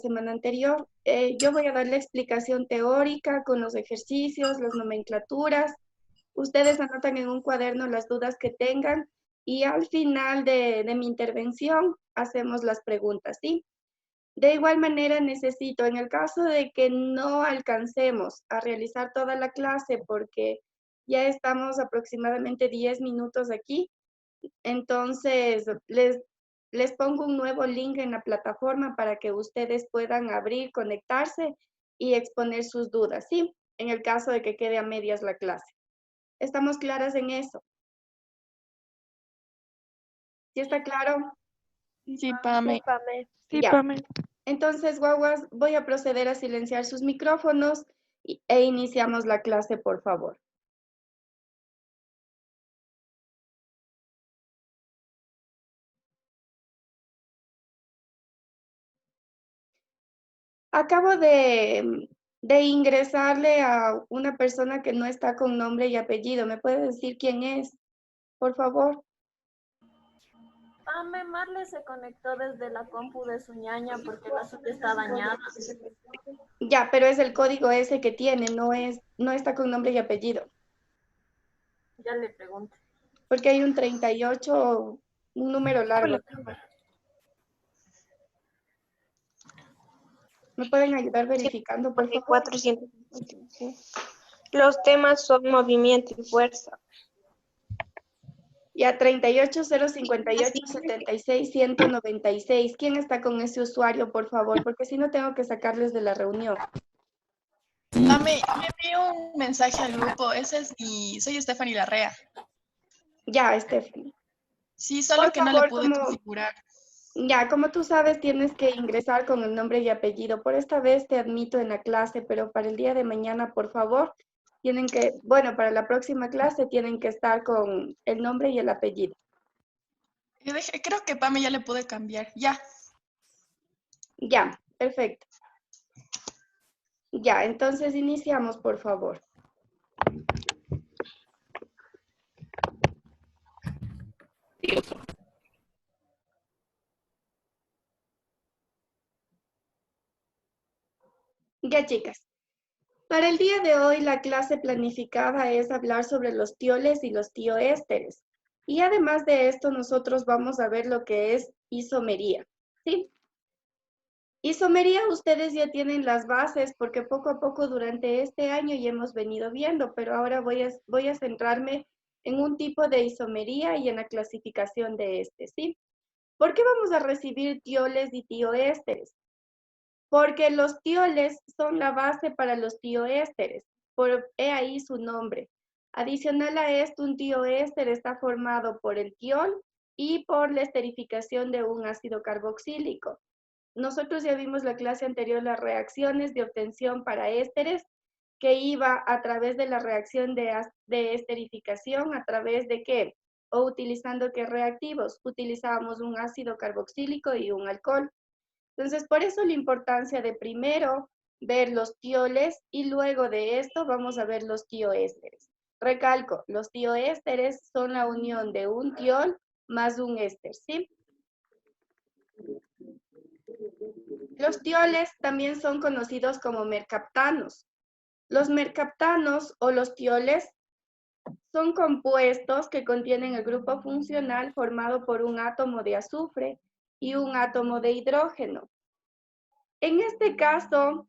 semana anterior. Yo voy a dar la explicación teórica con los ejercicios, las nomenclaturas. Ustedes anotan en un cuaderno las dudas que tengan y al final de mi intervención hacemos las preguntas, ¿sí? De igual manera necesito, en el caso de que no alcancemos a realizar toda la clase porque ya estamos aproximadamente 10 minutos aquí, entonces les pongo un nuevo link en la plataforma para que ustedes puedan abrir, conectarse y exponer sus dudas, ¿sí? En el caso de que quede a medias la clase. ¿Estamos claras en eso? ¿Sí está claro? Sí, Pame. Sí, Ya. Pame. Entonces, guaguas, voy a proceder a silenciar sus micrófonos e iniciamos la clase, por favor. Acabo de ingresarle a una persona que no está con nombre y apellido. ¿Me puede decir quién es, por favor? Pame, Marle se conectó desde la compu de su ñaña porque la suya está dañada. Ya, pero es el código ese que tiene, no está con nombre y apellido. Ya le pregunto. Porque hay un 38, un número largo. ¿Me pueden ayudar verificando, por favor? 455. Los temas son movimiento y fuerza. Ya, 3805876196. ¿Quién está con ese usuario, por favor? Porque si no tengo que sacarles de la reunión. Pame, me envió un mensaje al grupo. Soy Stephanie Larrea. Ya, Stephanie. Sí, solo Por que no le favor, pude configurar. Ya, como tú sabes, tienes que ingresar con el nombre y apellido. Por esta vez te admito en la clase, pero para el día de mañana, por favor, para la próxima clase tienen que estar con el nombre y el apellido. Creo que Pame ya le pude cambiar. Ya. Ya, perfecto. Ya, entonces iniciamos, por favor. Ya, chicas. Para el día de hoy, la clase planificada es hablar sobre los tioles y los tioésteres. Y además de esto, nosotros vamos a ver lo que es isomería, ¿sí? Isomería, ustedes ya tienen las bases porque poco a poco durante este año ya hemos venido viendo, pero ahora voy a centrarme en un tipo de isomería y en la clasificación de este, ¿sí? ¿Por qué vamos a recibir tioles y tioésteres? Porque los tioles son la base para los tioésteres, he ahí su nombre. Adicional a esto, un tioéster está formado por el tiol y por la esterificación de un ácido carboxílico. Nosotros ya vimos la clase anterior las reacciones de obtención para ésteres, que iba a través de la reacción de esterificación, ¿a través de qué? O utilizando qué reactivos. Utilizábamos un ácido carboxílico y un alcohol. Entonces, por eso la importancia de primero ver los tioles y luego de esto vamos a ver los tioésteres. Recalco, los tioésteres son la unión de un tiol más un éster, ¿sí? Los tioles también son conocidos como mercaptanos. Los mercaptanos o los tioles son compuestos que contienen el grupo funcional formado por un átomo de azufre y un átomo de hidrógeno. En este caso,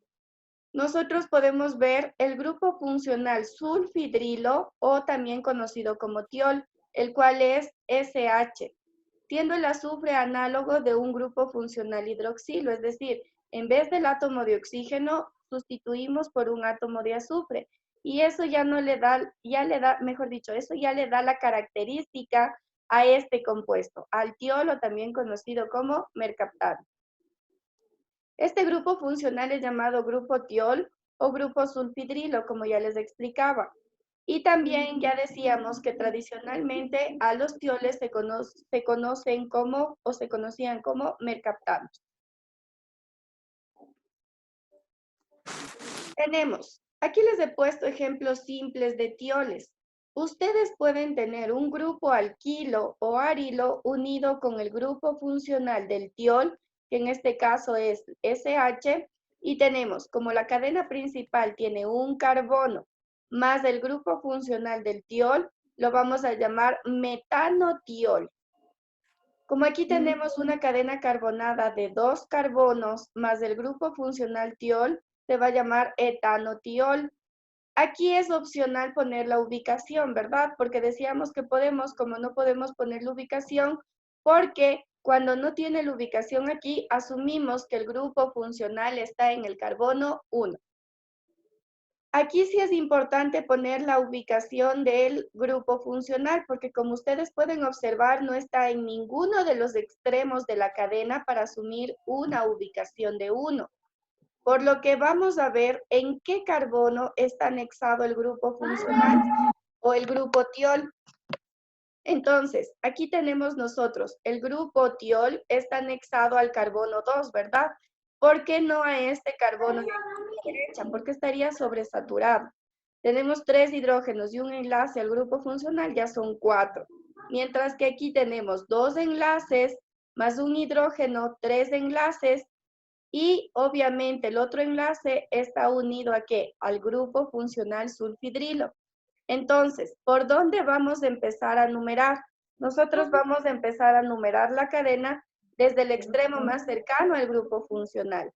nosotros podemos ver el grupo funcional sulfidrilo o también conocido como tiol, el cual es SH, siendo el azufre análogo de un grupo funcional hidroxilo, es decir, en vez del átomo de oxígeno, sustituimos por un átomo de azufre. Y eso ya no le da, mejor dicho, eso ya le da la característica a este compuesto, al tiol o también conocido como mercaptano. Este grupo funcional es llamado grupo tiol o grupo sulfidrilo, como ya les explicaba. Y también ya decíamos que tradicionalmente a los tioles se conocían como mercaptanos. Aquí les he puesto ejemplos simples de tioles. Ustedes pueden tener un grupo alquilo o arilo unido con el grupo funcional del tiol, que en este caso es SH, y tenemos como la cadena principal tiene un carbono más el grupo funcional del tiol, lo vamos a llamar metanotiol. Como aquí tenemos una cadena carbonada de 2 carbonos más el grupo funcional tiol, se va a llamar etanotiol. Aquí es opcional poner la ubicación, ¿verdad? Porque decíamos que podemos, como no podemos poner la ubicación, porque cuando no tiene la ubicación aquí, asumimos que el grupo funcional está en el carbono 1. Aquí sí es importante poner la ubicación del grupo funcional, porque como ustedes pueden observar, no está en ninguno de los extremos de la cadena para asumir una ubicación de 1. Por lo que vamos a ver en qué carbono está anexado el grupo funcional o el grupo tiol. Entonces, aquí tenemos nosotros, el grupo tiol está anexado al carbono 2, ¿verdad? ¿Por qué no a este carbono de la derecha? Porque estaría sobresaturado. Tenemos 3 hidrógenos y un enlace al grupo funcional, ya son 4. Mientras que aquí tenemos 2 enlaces más un hidrógeno, 3 enlaces, y obviamente el otro enlace está unido ¿a qué? Al grupo funcional sulfidrilo. Entonces, ¿por dónde vamos a empezar a numerar? Nosotros vamos a empezar a numerar la cadena desde el extremo más cercano al grupo funcional.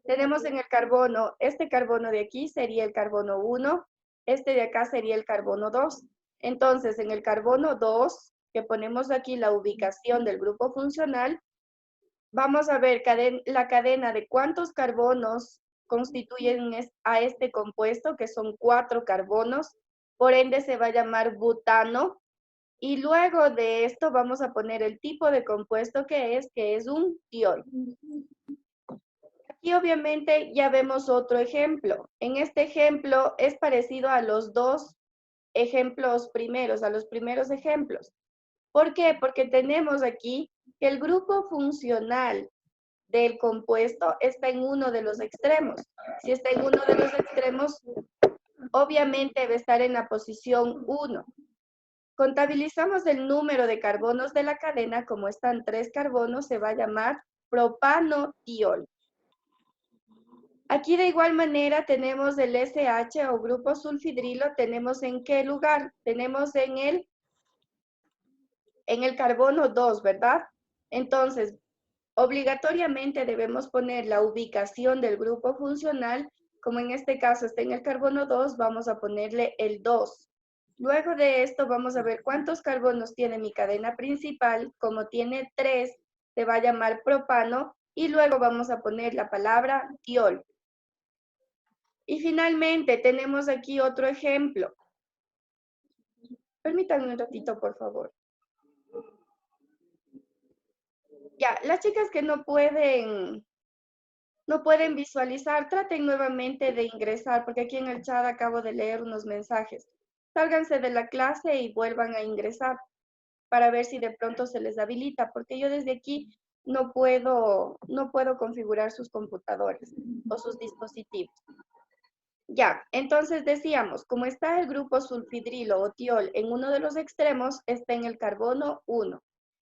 Tenemos en el carbono, este carbono de aquí sería el carbono 1, este de acá sería el carbono 2. Entonces, en el carbono 2, que ponemos aquí la ubicación del grupo funcional, vamos a ver la cadena de cuántos carbonos constituyen a este compuesto, que son 4 carbonos, por ende se va a llamar butano, y luego de esto vamos a poner el tipo de compuesto que es un tiol. Aquí obviamente ya vemos otro ejemplo. En este ejemplo es parecido a los dos ejemplos primeros, a los primeros ejemplos. ¿Por qué? Porque tenemos aquí que el grupo funcional del compuesto está en uno de los extremos. Si está en uno de los extremos, obviamente debe estar en la posición 1. Contabilizamos el número de carbonos de la cadena, como están 3 carbonos, se va a llamar propanotiol. Aquí de igual manera tenemos el SH o grupo sulfidrilo, tenemos en qué lugar, tenemos en el carbono 2, ¿verdad? Entonces, obligatoriamente debemos poner la ubicación del grupo funcional, como en este caso está en el carbono 2, vamos a ponerle el 2. Luego de esto vamos a ver cuántos carbonos tiene mi cadena principal, como tiene 3, se va a llamar propano, y luego vamos a poner la palabra tiol. Y finalmente tenemos aquí otro ejemplo. Permítanme un ratito, por favor. Ya, las chicas que no pueden visualizar, traten nuevamente de ingresar, porque aquí en el chat acabo de leer unos mensajes. Sálganse de la clase y vuelvan a ingresar para ver si de pronto se les habilita, porque yo desde aquí no puedo configurar sus computadores o sus dispositivos. Ya, entonces decíamos, como está el grupo sulfidrilo o tiol en uno de los extremos, está en el carbono 1.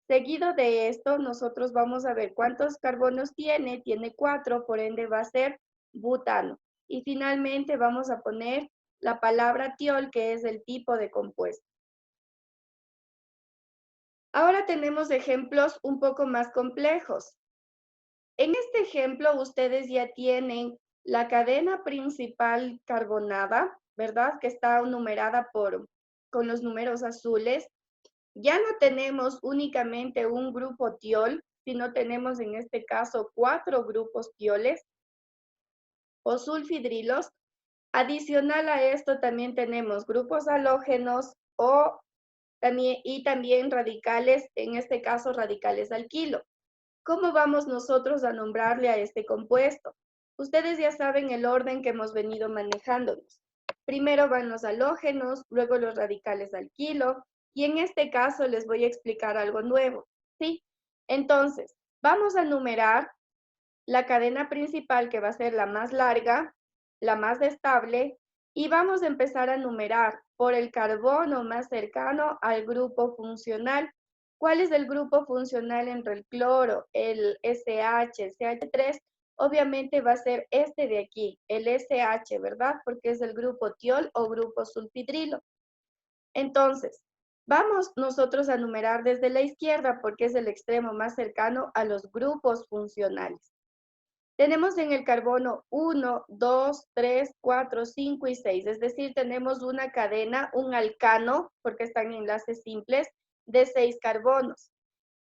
Seguido de esto, nosotros vamos a ver cuántos carbonos tiene. Tiene 4, por ende va a ser butano. Y finalmente vamos a poner la palabra tiol, que es el tipo de compuesto. Ahora tenemos ejemplos un poco más complejos. En este ejemplo, ustedes ya tienen la cadena principal carbonada, ¿verdad? Que está numerada con los números azules. Ya no tenemos únicamente un grupo tiol, sino tenemos en este caso 4 grupos tioles o sulfidrilos. Adicional a esto también tenemos grupos halógenos y también radicales, en este caso radicales alquilo. ¿Cómo vamos nosotros a nombrarle a este compuesto? Ustedes ya saben el orden que hemos venido manejándonos. Primero van los halógenos, luego los radicales alquilo, y en este caso les voy a explicar algo nuevo, ¿sí? Entonces, vamos a numerar la cadena principal, que va a ser la más larga, la más estable, y vamos a empezar a numerar por el carbono más cercano al grupo funcional. ¿Cuál es el grupo funcional entre el cloro, el SH, CH3? Obviamente va a ser este de aquí, el SH, ¿verdad? Porque es el grupo tiol o grupo sulfidrilo. Entonces, vamos nosotros a numerar desde la izquierda porque es el extremo más cercano a los grupos funcionales. Tenemos en el carbono 1, 2, 3, 4, 5 y 6, es decir, tenemos una cadena, un alcano, porque están en enlaces simples, de 6 carbonos.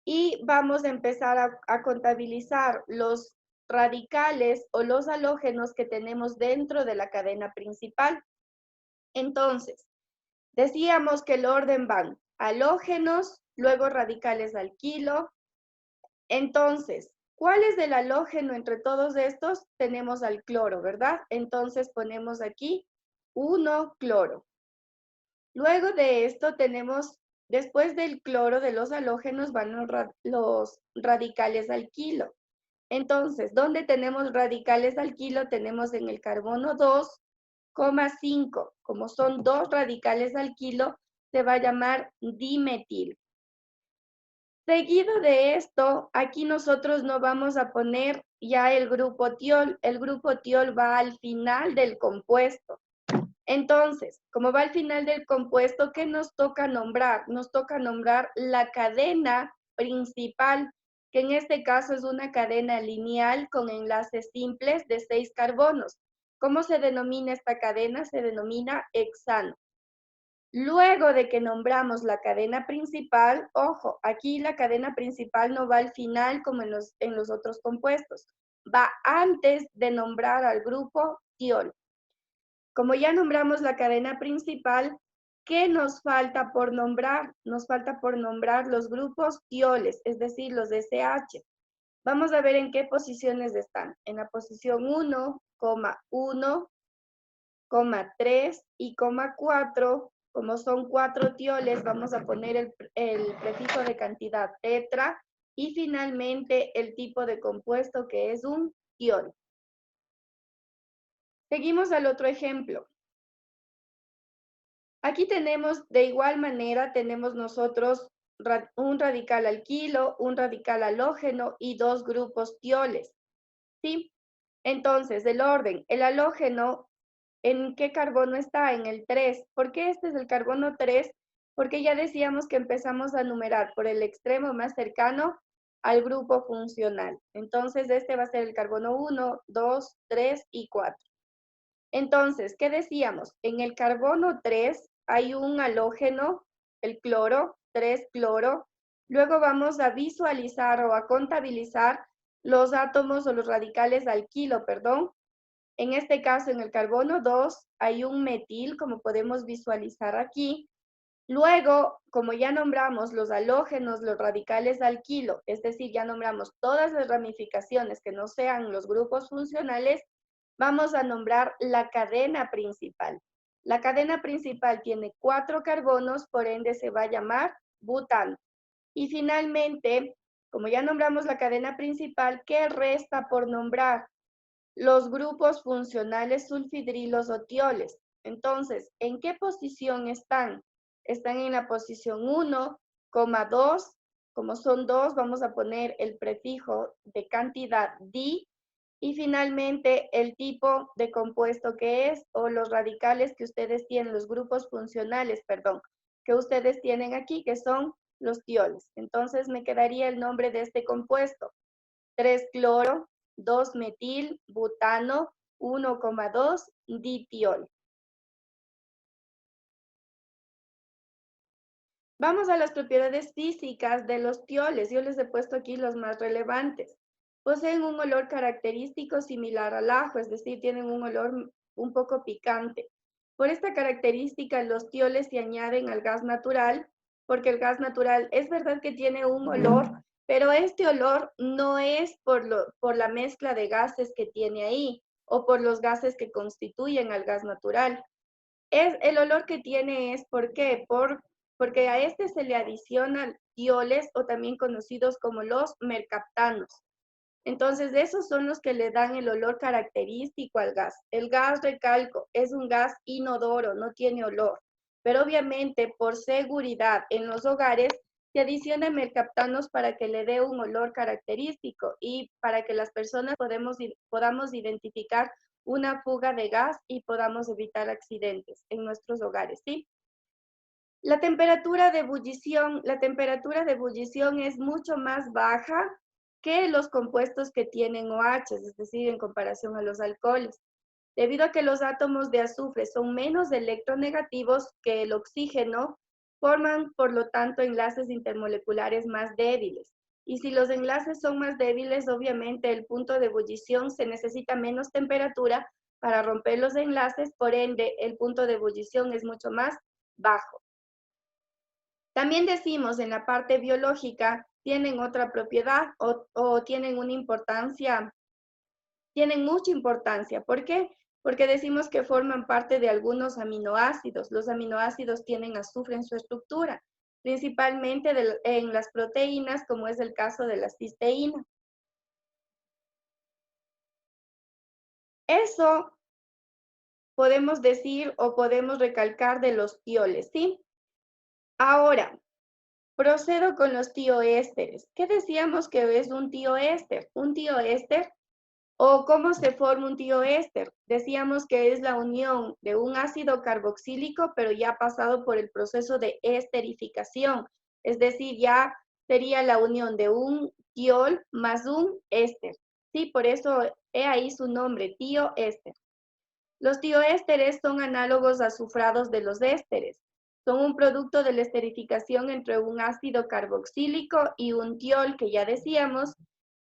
Y vamos a empezar a contabilizar los radicales o los halógenos que tenemos dentro de la cadena principal. Entonces, decíamos que el orden van halógenos, luego radicales alquilo. Entonces, ¿cuál es el halógeno entre todos estos? Tenemos al cloro, ¿verdad? Entonces ponemos aquí 1 cloro. Luego de esto tenemos, después del cloro de los halógenos van los radicales alquilo. Entonces, ¿dónde tenemos radicales alquilo? Tenemos en el carbono 2,5. Como son 2 radicales alquilo, se va a llamar dimetil. Seguido de esto, aquí nosotros no vamos a poner ya el grupo tiol. El grupo tiol va al final del compuesto. Entonces, como va al final del compuesto, ¿qué nos toca nombrar? Nos toca nombrar la cadena principal, que en este caso es una cadena lineal con enlaces simples de 6 carbonos. ¿Cómo se denomina esta cadena? Se denomina hexano. Luego de que nombramos la cadena principal, ojo, aquí la cadena principal no va al final como en los otros compuestos, va antes de nombrar al grupo tiol. Como ya nombramos la cadena principal, ¿qué nos falta por nombrar? Nos falta por nombrar los grupos tioles, es decir, los de SH. Vamos a ver en qué posiciones están. En la posición 1, 1, 3 y 4. Como son 4 tioles, vamos a poner el prefijo de cantidad tetra y finalmente el tipo de compuesto que es un tiol. Seguimos al otro ejemplo. Aquí tenemos, de igual manera, tenemos nosotros un radical alquilo, un radical halógeno y 2 grupos tioles, ¿sí? Entonces, el orden, el halógeno, ¿en qué carbono está? En el 3. ¿Por qué este es el carbono 3? Porque ya decíamos que empezamos a numerar por el extremo más cercano al grupo funcional. Entonces, este va a ser el carbono 1, 2, 3 y 4. Entonces, ¿qué decíamos? En el carbono 3 hay un halógeno, el cloro, 3 cloro. Luego vamos a visualizar o a contabilizar los átomos o los radicales alquilo, perdón. En este caso, en el carbono 2 hay un metil, como podemos visualizar aquí. Luego, como ya nombramos los halógenos, los radicales alquilo, es decir, ya nombramos todas las ramificaciones que no sean los grupos funcionales, vamos a nombrar la cadena principal. La cadena principal tiene 4 carbonos, por ende se va a llamar butano. Y finalmente, como ya nombramos la cadena principal, ¿qué resta por nombrar? Los grupos funcionales sulfidrilos o tioles. Entonces, ¿en qué posición están? Están en la posición 1, 2, como son 2, vamos a poner el prefijo de cantidad di, y finalmente el tipo de compuesto que es, o los radicales que ustedes tienen, los grupos funcionales, perdón, que ustedes tienen aquí, que son los tioles. Entonces me quedaría el nombre de este compuesto: 3 cloro, 2 metil, butano, 1,2 ditiol. Vamos a las propiedades físicas de los tioles. Yo les he puesto aquí los más relevantes. Poseen un olor característico similar al ajo, es decir, tienen un olor un poco picante. Por esta característica, los tioles se añaden al gas natural, porque el gas natural es verdad que tiene un olor, pero este olor no es por la mezcla de gases que tiene ahí o por los gases que constituyen al gas natural. El olor que tiene es, ¿por qué? Porque a este se le adicionan tioles o también conocidos como los mercaptanos. Entonces, esos son los que le dan el olor característico al gas. El gas, recalco, es un gas inodoro, no tiene olor. Pero obviamente, por seguridad en los hogares, Se adiciona mercaptanos para que le dé un olor característico y para que las personas podamos identificar una fuga de gas y podamos evitar accidentes en nuestros hogares, ¿sí? La temperatura de ebullición es mucho más baja que los compuestos que tienen OH, es decir, en comparación a los alcoholes, debido a que los átomos de azufre son menos electronegativos que el oxígeno, forman, por lo tanto, enlaces intermoleculares más débiles. Y si los enlaces son más débiles, obviamente el punto de ebullición se necesita menos temperatura para romper los enlaces, por ende, el punto de ebullición es mucho más bajo. También decimos en la parte biológica, tienen otra propiedad o tienen una importancia, tienen mucha importancia. ¿Por qué? Porque decimos que forman parte de algunos aminoácidos. Los aminoácidos tienen azufre en su estructura, principalmente en las proteínas, como es el caso de la cisteína. Eso podemos decir o podemos recalcar de los tioles, ¿sí? Ahora, procedo con los tioésteres. ¿Qué decíamos que es un tioéster? Un tioéster, o cómo se forma un tioéster. Decíamos que es la unión de un ácido carboxílico, pero ya pasado por el proceso de esterificación. Es decir, ya sería la unión de un tiol más un éster. Sí, por eso he ahí su nombre, tioéster. Los tioésteres son análogos azufrados de los ésteres. Son un producto de la esterificación entre un ácido carboxílico y un tiol, que ya decíamos,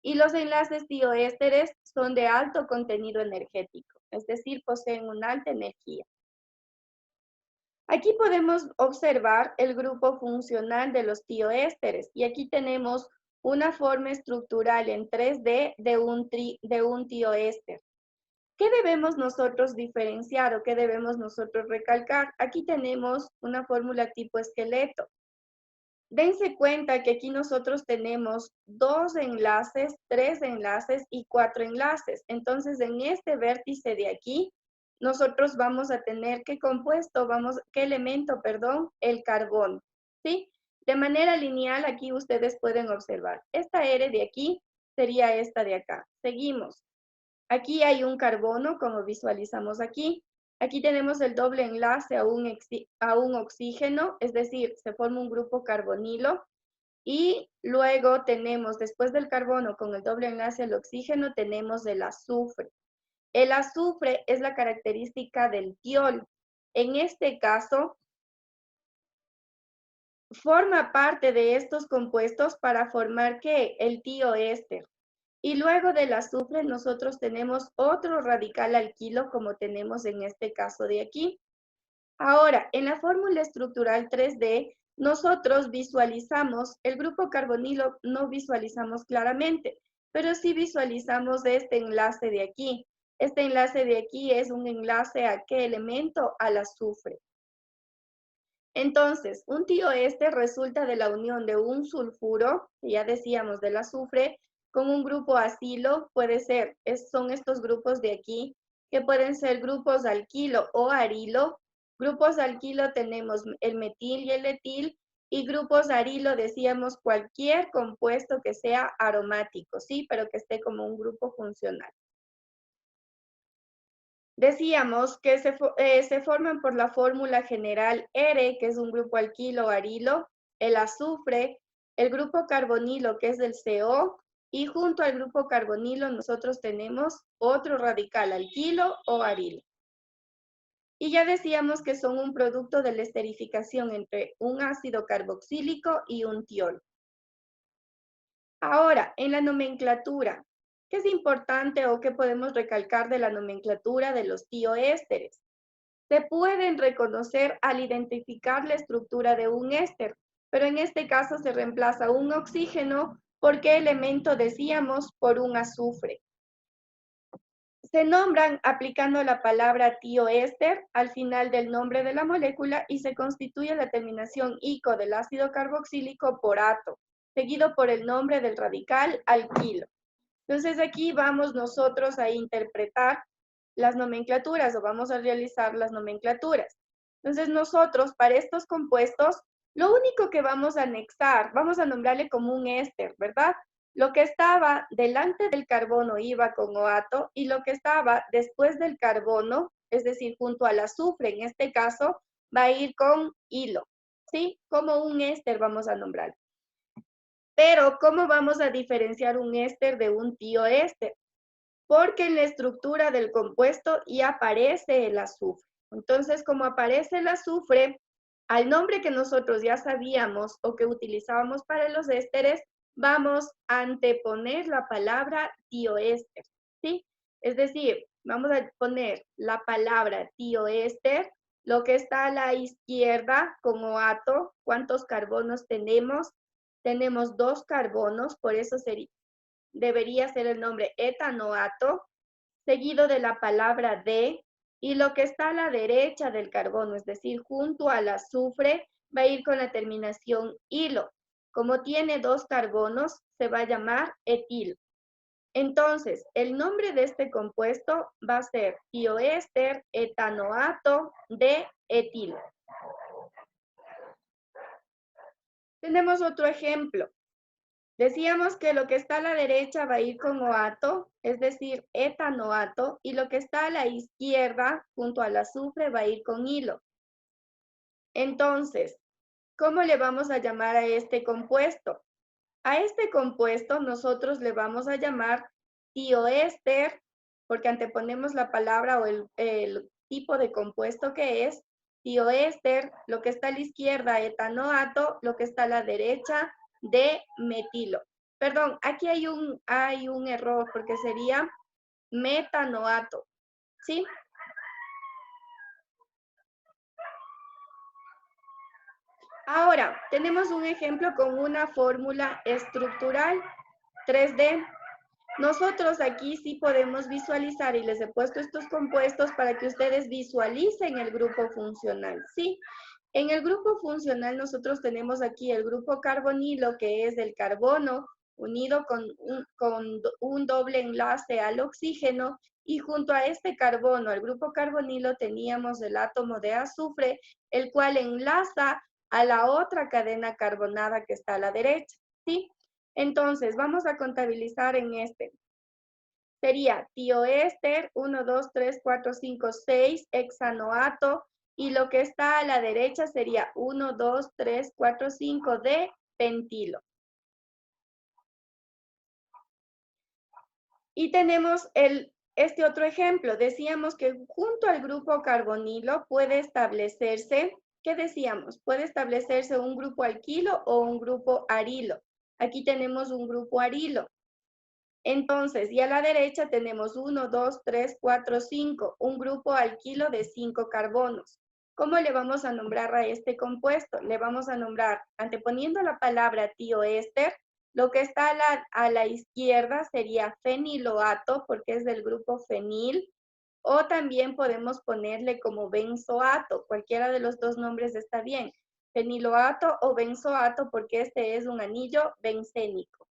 y los enlaces tioésteres son de alto contenido energético, es decir, poseen una alta energía. Aquí podemos observar el grupo funcional de los tioésteres y aquí tenemos una forma estructural en 3D de un tioéster. ¿Qué debemos nosotros diferenciar o qué debemos nosotros recalcar? Aquí tenemos una fórmula tipo esqueleto. Dense cuenta que aquí nosotros tenemos 2 enlaces, 3 enlaces y 4 enlaces. Entonces, en este vértice de aquí, nosotros vamos a tener ¿qué compuesto? ¿Qué elemento, perdón? El carbono, ¿sí? De manera lineal, aquí ustedes pueden observar. Esta R de aquí sería esta de acá. Seguimos. Aquí hay un carbono, como visualizamos aquí. Aquí tenemos el doble enlace a un oxígeno, es decir, se forma un grupo carbonilo. Y luego tenemos, después del carbono con el doble enlace al oxígeno, tenemos el azufre. El azufre es la característica del tiol. En este caso, forma parte de estos compuestos para formar ¿qué? El tioéster. Y luego del azufre nosotros tenemos otro radical alquilo como tenemos en este caso de aquí. Ahora, en la fórmula estructural 3D, nosotros visualizamos, el grupo carbonilo no visualizamos claramente, pero sí visualizamos este enlace de aquí. Este enlace de aquí es un enlace a ¿qué elemento? Al azufre. Entonces, un tioéster resulta de la unión de un sulfuro, que ya decíamos del azufre, con un grupo acilo, puede ser, son estos grupos de aquí, que pueden ser grupos alquilo o arilo. Grupos alquilo tenemos el metil y el etil, y grupos arilo decíamos cualquier compuesto que sea aromático, ¿sí? Pero que esté como un grupo funcional. Decíamos que se forman por la fórmula general R, que es un grupo alquilo o arilo, el azufre, el grupo carbonilo, que es el CO, y junto al grupo carbonilo nosotros tenemos otro radical, alquilo o arilo. Y ya decíamos que son un producto de la esterificación entre un ácido carboxílico y un tiol. Ahora, en la nomenclatura, ¿qué es importante o qué podemos recalcar de la nomenclatura de los tioésteres? Se pueden reconocer al identificar la estructura de un éster, pero en este caso se reemplaza un oxígeno por qué elemento decíamos por un azufre. Se nombran aplicando la palabra tioéster al final del nombre de la molécula y se constituye la terminación ico del ácido carboxílico por ato, seguido por el nombre del radical alquilo. Entonces aquí vamos nosotros a interpretar las nomenclaturas o vamos a realizar las nomenclaturas. Entonces nosotros para estos compuestos Lo único que vamos a anexar, vamos a nombrarle como un éster, ¿verdad? Lo que estaba delante del carbono iba con OATO y lo que estaba después del carbono, es decir, junto al azufre, en este caso, va a ir con hilo, ¿sí? Como un éster vamos a nombrar. Pero, ¿cómo vamos a diferenciar un éster de un tioéster? Porque en la estructura del compuesto ya aparece el azufre. Entonces, como aparece el azufre, al nombre que nosotros ya sabíamos o que utilizábamos para los ésteres, vamos a anteponer la palabra tioéster, ¿sí? Es decir, vamos a poner la palabra tioéster, lo que está a la izquierda como ato, ¿cuántos carbonos tenemos? Tenemos 2 carbonos, por eso debería ser el nombre etanoato, seguido de la palabra de, y lo que está a la derecha del carbono, es decir, junto al azufre, va a ir con la terminación hilo. Como tiene 2 carbonos, se va a llamar etilo. Entonces, el nombre de este compuesto va a ser tioéster etanoato de etilo. Tenemos otro ejemplo. Decíamos que lo que está a la derecha va a ir con OATO, es decir, etanoato, y lo que está a la izquierda, junto al azufre, va a ir con hilo. Entonces, ¿cómo le vamos a llamar a este compuesto? A este compuesto nosotros le vamos a llamar tioéster, porque anteponemos la palabra o el tipo de compuesto que es, tioéster, lo que está a la izquierda, etanoato, lo que está a la derecha, de metilo. Perdón, aquí hay un error porque sería metanoato, ¿sí? Ahora, tenemos un ejemplo con una fórmula estructural 3D. Nosotros aquí sí podemos visualizar y les he puesto estos compuestos para que ustedes visualicen el grupo funcional, ¿sí? En el grupo funcional nosotros tenemos aquí el grupo carbonilo, que es el carbono unido con un doble enlace al oxígeno, y junto a este carbono, al grupo carbonilo, teníamos el átomo de azufre, el cual enlaza a la otra cadena carbonada que está a la derecha, ¿sí? Entonces, vamos a contabilizar en este. Sería tioéster, 1, 2, 3, 4, 5, 6, hexanoato, y lo que está a la derecha sería 1, 2, 3, 4, 5 de pentilo. Y tenemos este otro ejemplo. Decíamos que junto al grupo carbonilo puede establecerse, ¿qué decíamos? Puede establecerse un grupo alquilo o un grupo arilo. Aquí tenemos un grupo arilo. Entonces, y a la derecha tenemos 1, 2, 3, 4, 5, un grupo alquilo de 5 carbonos. ¿Cómo le vamos a nombrar a este compuesto? Le vamos a nombrar, anteponiendo la palabra tioéster, lo que está a la izquierda sería feniloato, porque es del grupo fenil, o también podemos ponerle como benzoato, cualquiera de los dos nombres está bien, feniloato o benzoato, porque este es un anillo bencénico,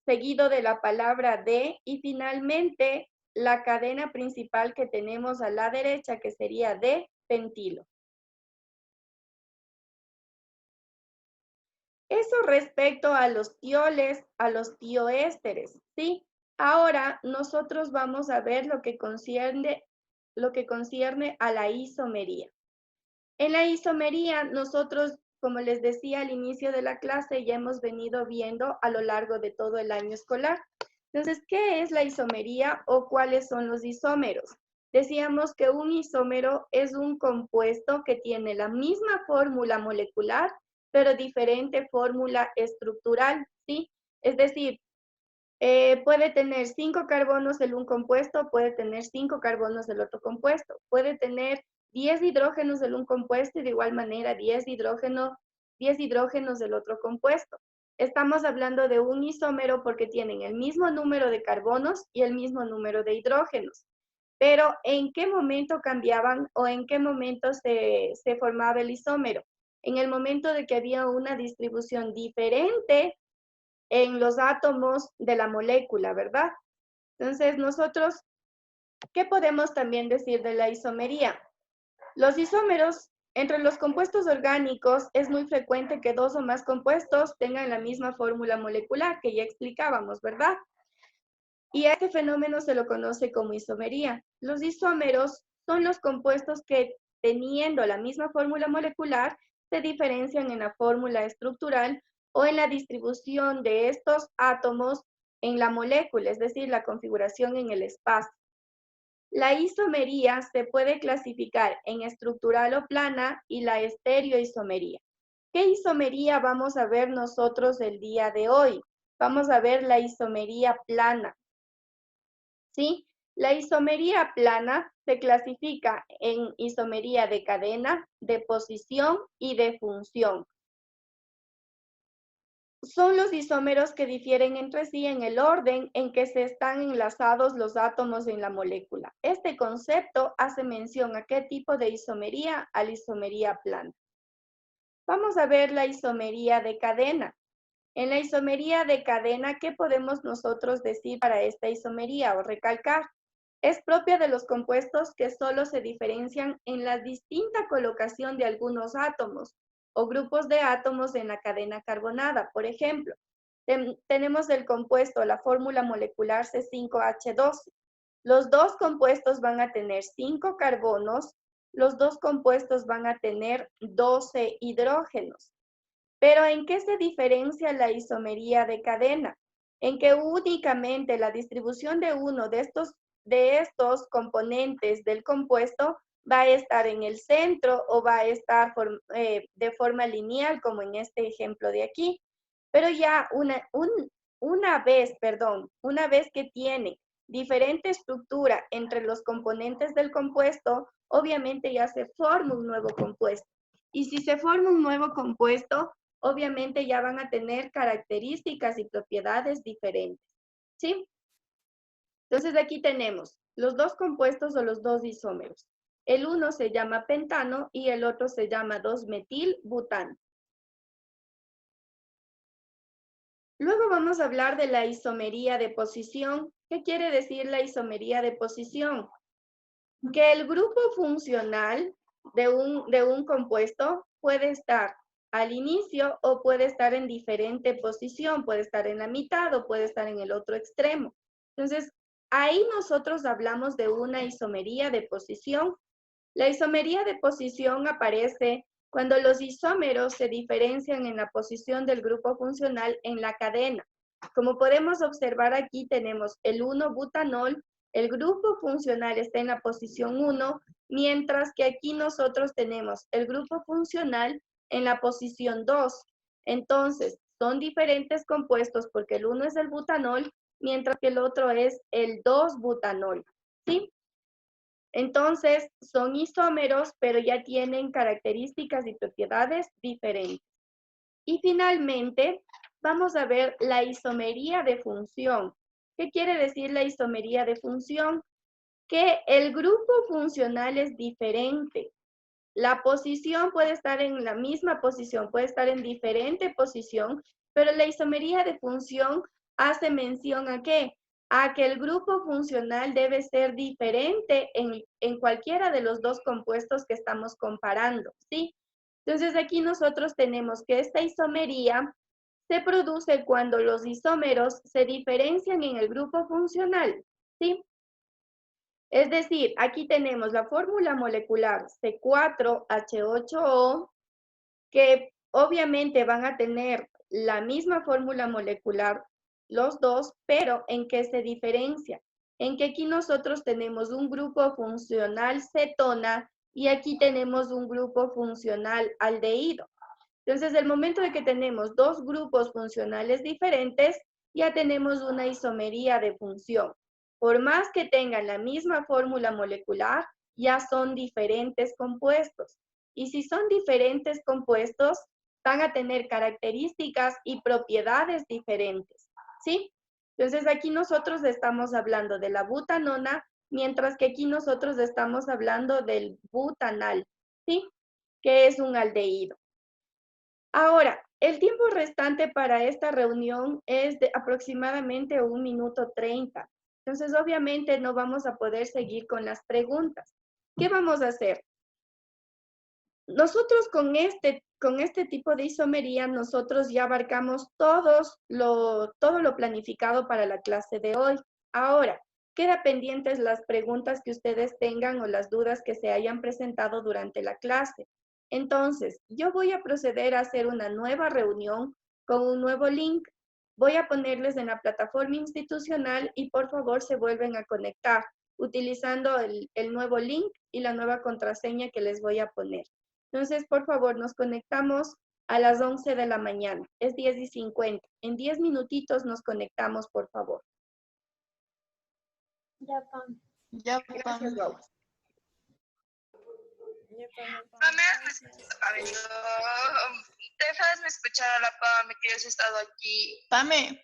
seguido de la palabra de, y finalmente la cadena principal que tenemos a la derecha, que sería de pentilo. Eso respecto a los tioles, a los tioésteres, ¿sí? Ahora nosotros vamos a ver lo que concierne a la isomería. En la isomería, nosotros, como les decía al inicio de la clase, ya hemos venido viendo a lo largo de todo el año escolar. Entonces, ¿qué es la isomería o cuáles son los isómeros? Decíamos que un isómero es un compuesto que tiene la misma fórmula molecular, pero diferente fórmula estructural, ¿sí? Es decir, puede tener 5 carbonos en un compuesto, puede tener 5 carbonos del otro compuesto, puede tener 10 hidrógenos en un compuesto y de igual manera 10 hidrógenos del otro compuesto. Estamos hablando de un isómero porque tienen el mismo número de carbonos y el mismo número de hidrógenos. Pero ¿en qué momento cambiaban o en qué momento se formaba el isómero? En el momento de que había una distribución diferente en los átomos de la molécula, ¿verdad? Entonces, nosotros, ¿qué podemos también decir de la isomería? Los isómeros Entre los compuestos orgánicos es muy frecuente que dos o más compuestos tengan la misma fórmula molecular que ya explicábamos, ¿verdad? Y a este fenómeno se lo conoce como isomería. Los isómeros son los compuestos que, teniendo la misma fórmula molecular, se diferencian en la fórmula estructural o en la distribución de estos átomos en la molécula, es decir, la configuración en el espacio. La isomería se puede clasificar en estructural o plana y la estereoisomería. ¿Qué isomería vamos a ver nosotros el día de hoy? Vamos a ver la isomería plana. ¿Sí? La isomería plana se clasifica en isomería de cadena, de posición y de función. Son los isómeros que difieren entre sí en el orden en que se están enlazados los átomos en la molécula. Este concepto hace mención a qué tipo de isomería, a la isomería plana. Vamos a ver la isomería de cadena. En la isomería de cadena, ¿qué podemos nosotros decir para esta isomería o recalcar? Es propia de los compuestos que solo se diferencian en la distinta colocación de algunos átomos o grupos de átomos en la cadena carbonada. Por ejemplo, tenemos el compuesto, la fórmula molecular C5H12. Los dos compuestos van a tener 5 carbonos, los dos compuestos van a tener 12 hidrógenos. Pero ¿en qué se diferencia la isomería de cadena? En que únicamente la distribución de uno de estos componentes del compuesto va a estar en el centro o va a estar de forma lineal, como en este ejemplo de aquí. Pero ya una vez que tiene diferente estructura entre los componentes del compuesto, obviamente ya se forma un nuevo compuesto. Y si se forma un nuevo compuesto, obviamente ya van a tener características y propiedades diferentes, ¿sí? Entonces aquí tenemos los dos compuestos o los dos isómeros. El uno se llama pentano y el otro se llama 2-metilbutano. Luego vamos a hablar de la isomería de posición. ¿Qué quiere decir la isomería de posición? Que el grupo funcional de un compuesto puede estar al inicio o puede estar en diferente posición, puede estar en la mitad o puede estar en el otro extremo. Entonces, ahí nosotros hablamos de una isomería de posición. La isomería de posición aparece cuando los isómeros se diferencian en la posición del grupo funcional en la cadena. Como podemos observar aquí tenemos el 1-butanol, el grupo funcional está en la posición 1, mientras que aquí nosotros tenemos el grupo funcional en la posición 2. Entonces, son diferentes compuestos porque el uno es el butanol, mientras que el otro es el 2-butanol, ¿sí? Entonces, son isómeros, pero ya tienen características y propiedades diferentes. Y finalmente, vamos a ver la isomería de función. ¿Qué quiere decir la isomería de función? Que el grupo funcional es diferente. La posición puede estar en la misma posición, puede estar en diferente posición, pero la isomería de función hace mención ¿a qué? A que el grupo funcional debe ser diferente en cualquiera de los dos compuestos que estamos comparando, ¿sí? Entonces aquí nosotros tenemos que esta isomería se produce cuando los isómeros se diferencian en el grupo funcional, ¿sí? Es decir, aquí tenemos la fórmula molecular C4H8O, que obviamente van a tener la misma fórmula molecular los dos, pero ¿en qué se diferencia? En que aquí nosotros tenemos un grupo funcional cetona y aquí tenemos un grupo funcional aldehído. Entonces, el momento de que tenemos dos grupos funcionales diferentes, ya tenemos una isomería de función. Por más que tengan la misma fórmula molecular, ya son diferentes compuestos. Y si son diferentes compuestos, van a tener características y propiedades diferentes, ¿sí? Entonces, aquí nosotros estamos hablando de la butanona, mientras que aquí nosotros estamos hablando del butanal, ¿sí? Que es un aldehído. Ahora, el tiempo restante para esta reunión es de aproximadamente 1 minuto 30. Entonces, obviamente no vamos a poder seguir con las preguntas. ¿Qué vamos a hacer? nosotros con este tipo de isomería, nosotros ya abarcamos todo lo planificado para la clase de hoy. Ahora, queda pendientes las preguntas que ustedes tengan o las dudas que se hayan presentado durante la clase. Entonces, yo voy a proceder a hacer una nueva reunión con un nuevo link. Voy a ponerles en la plataforma institucional y por favor se vuelven a conectar utilizando el nuevo link y la nueva contraseña que les voy a poner. Entonces, por favor, nos conectamos a las 11 de la mañana. Es 10:50. En 10 minutitos nos conectamos, por favor. Ya, Pam. Ya, Gracias, Pame. Guagua. Pame, a ver, déjame escuchar a la Pame que has estado aquí. Pame,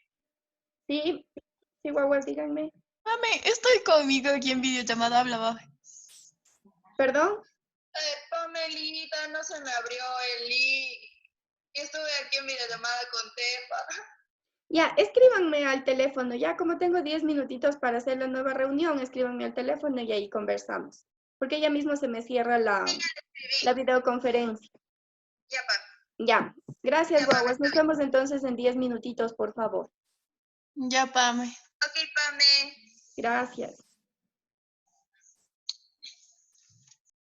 Sí, sí, Guagua, díganme. Pame, estoy conmigo aquí en videollamada, hablaba. ¿Perdón? Pamelita, no se me abrió el link. Estuve aquí en videollamada con Tefa. Ya, escríbanme al teléfono. Ya como tengo 10 minutitos para hacer la nueva reunión, escríbanme al teléfono y ahí conversamos. Porque ya mismo se me cierra la videoconferencia. Ya, Pame. Ya, gracias, Ya, Pame, Guaguas. está Nos bien. vemos entonces en 10 minutitos, por favor. Ya, Pame. Ok, Pame. Gracias.